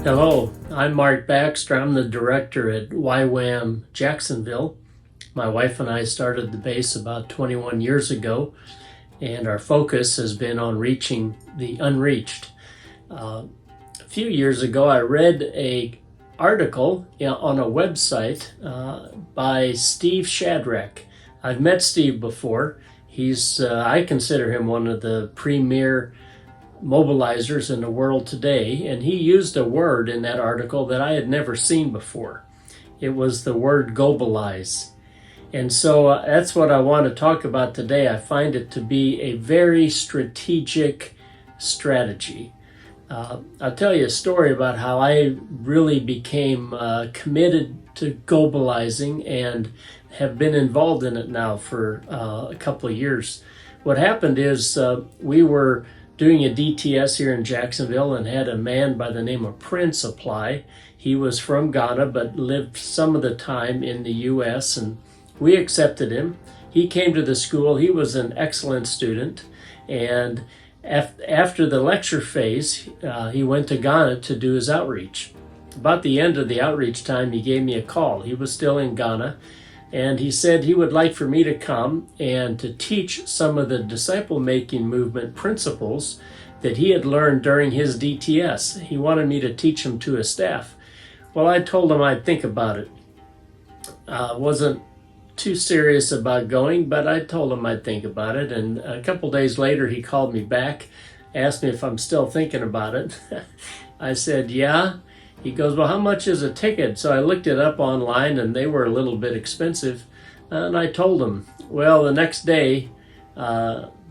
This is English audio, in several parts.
Hello, I'm Mark Baxter. I'm the director at YWAM Jacksonville. My wife and I started the base about 21 years ago, and our focus has been on reaching the unreached. A few years ago, I read a article on a website by Steve Shadrach. I've met Steve before. I consider him one of the premier mobilizers in the world today, and he used a word in that article that I had never seen before. It was the word Gobilize. And so that's what I want to talk about today. I find it to be a very strategic strategy. I'll tell you a story about how I really became committed to Gobilizing and have been involved in it now for a couple of years. What happened is we were doing a DTS here in Jacksonville and had a man by the name of Prince apply. He was from Ghana but lived some of the time in the U.S. and we accepted him. He came to the school. He was an excellent student, and after the lecture phase, he went to Ghana to do his outreach. About the end of the outreach time, he gave me a call. He was still in Ghana, and he said he would like for me to come and to teach some of the disciple-making movement principles that he had learned during his DTS. He wanted me to teach them to his staff. Well, I told him I'd think about it. Wasn't too serious about going, but I told him I'd think about it. And a couple days later, he called me back, asked me if I'm still thinking about it. I said, yeah. He goes, well, how much is a ticket? So I looked it up online, and they were a little bit expensive. And I told him, well, the next day,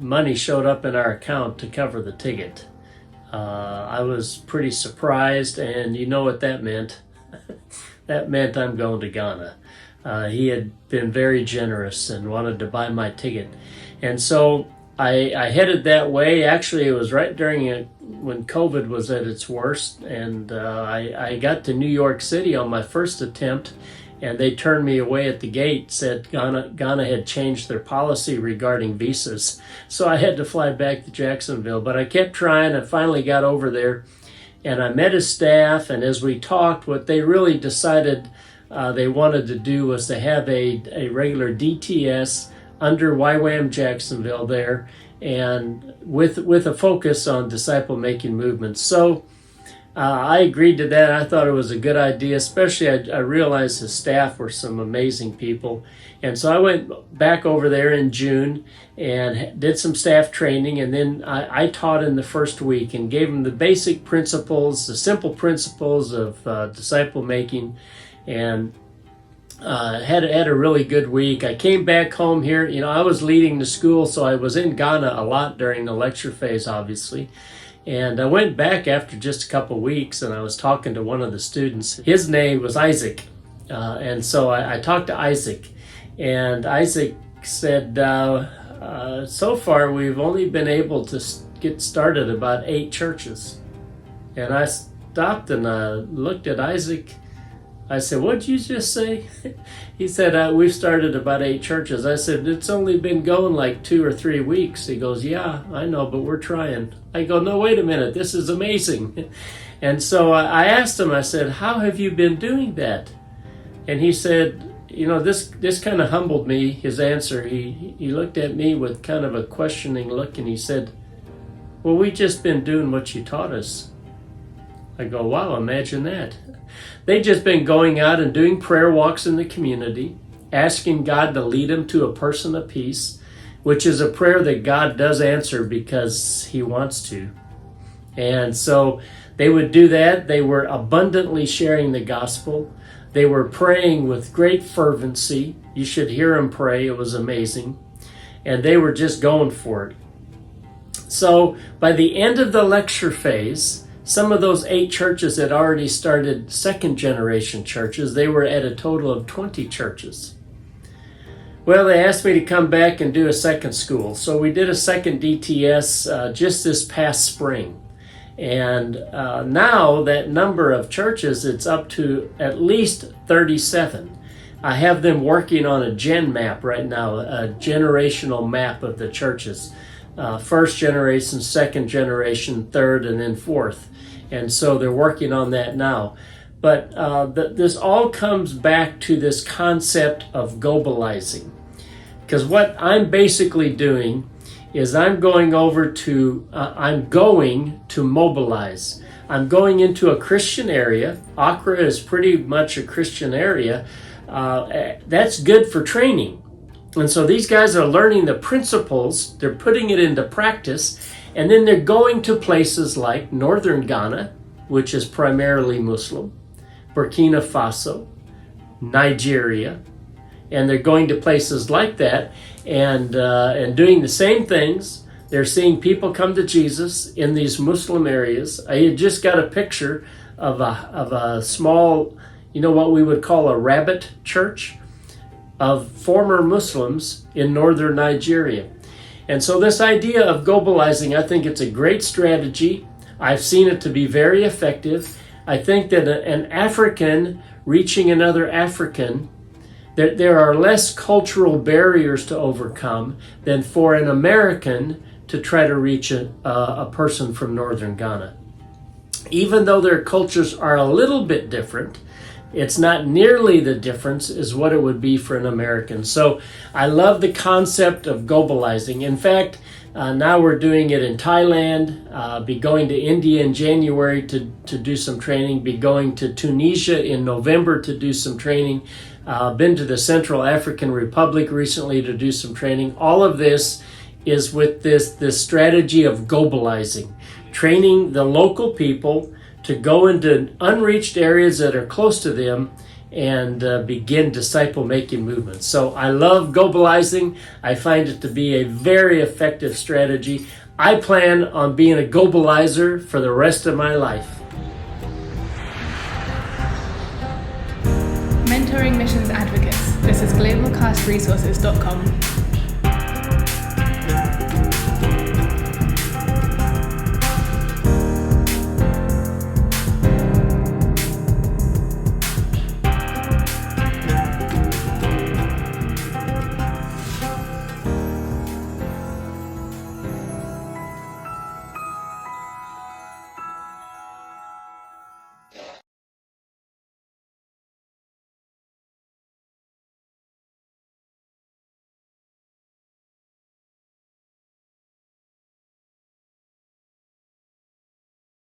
money showed up in our account to cover the ticket. I was pretty surprised, and you know what that meant? That meant I'm going to Ghana. He had been very generous and wanted to buy my ticket. And so I headed that way. Actually, it was right during when COVID was at its worst, and I got to New York City on my first attempt, and they turned me away at the gate, said Ghana had changed their policy regarding visas. So I had to fly back to Jacksonville, but I kept trying. I finally got over there, and I met his staff, and as we talked, what they really decided they wanted to do was to have a regular DTS under YWAM Jacksonville there, and with a focus on disciple-making movements. So I agreed to that. I thought it was a good idea, especially I realized his staff were some amazing people. And so I went back over there in June and did some staff training, and then I taught in the first week and gave them the basic principles, the simple principles of disciple-making, and had a really good week. I came back home here. I was leading the school, so I was in Ghana a lot during the lecture phase, obviously. And I went back after just a couple weeks, and I was talking to one of the students. His name was Isaac. And so I talked to Isaac, and Isaac said, so far we've only been able to get started about 8 churches. And I stopped and I looked at Isaac. I said, what'd you just say? He said, we've started about 8 churches. I said, it's only been going like 2 or 3 weeks. He goes, yeah, I know, but we're trying. I go, no, wait a minute, this is amazing. And so I asked him, I said, how have you been doing that? And he said, this kind of humbled me, his answer. He looked at me with kind of a questioning look, and he said, well, we've just been doing what you taught us. I go, wow, imagine that. They've just been going out and doing prayer walks in the community, asking God to lead them to a person of peace, which is a prayer that God does answer because he wants to. And so they would do that. They were abundantly sharing the gospel. They were praying with great fervency. You should hear them pray. It was amazing. And they were just going for it. So by the end of the lecture phase, some of those 8 churches had already started second-generation churches. They were at a total of 20 churches. Well, they asked me to come back and do a second school. So we did a second DTS just this past spring. And now that number of churches, it's up to at least 37. I have them working on a gen map right now, a generational map of the churches. First generation, second generation, third, and then fourth. And so they're working on that now. But this all comes back to this concept of Gobilizing. Because what I'm basically doing is I'm going to mobilize. I'm going into a Christian area. Accra is pretty much a Christian area. That's good for training. And so these guys are learning the principles, they're putting it into practice, and then they're going to places like northern Ghana, which is primarily Muslim, Burkina Faso, Nigeria, and they're going to places like that and doing the same things. They're seeing people come to Jesus in these Muslim areas. I just got a picture of a small, what we would call a rabbit church of former Muslims in northern Nigeria. And so this idea of Gobilizing, I think it's a great strategy. I've seen it to be very effective. I think that an African reaching another African, there are less cultural barriers to overcome than for an American to try to reach a person from northern Ghana. Even though their cultures are a little bit different, it's not nearly the difference as what it would be for an American. So I love the concept of Gobilizing. In fact, now we're doing it in Thailand, be going to India in January to do some training, be going to Tunisia in November to do some training, been to the Central African Republic recently to do some training. All of this is with this strategy of Gobilizing, training the local people to go into unreached areas that are close to them and begin disciple-making movements. So I love Gobilizing. I find it to be a very effective strategy. I plan on being a Gobilizer for the rest of my life. Mentoring Missions Advocates. This is globalcastresources.com.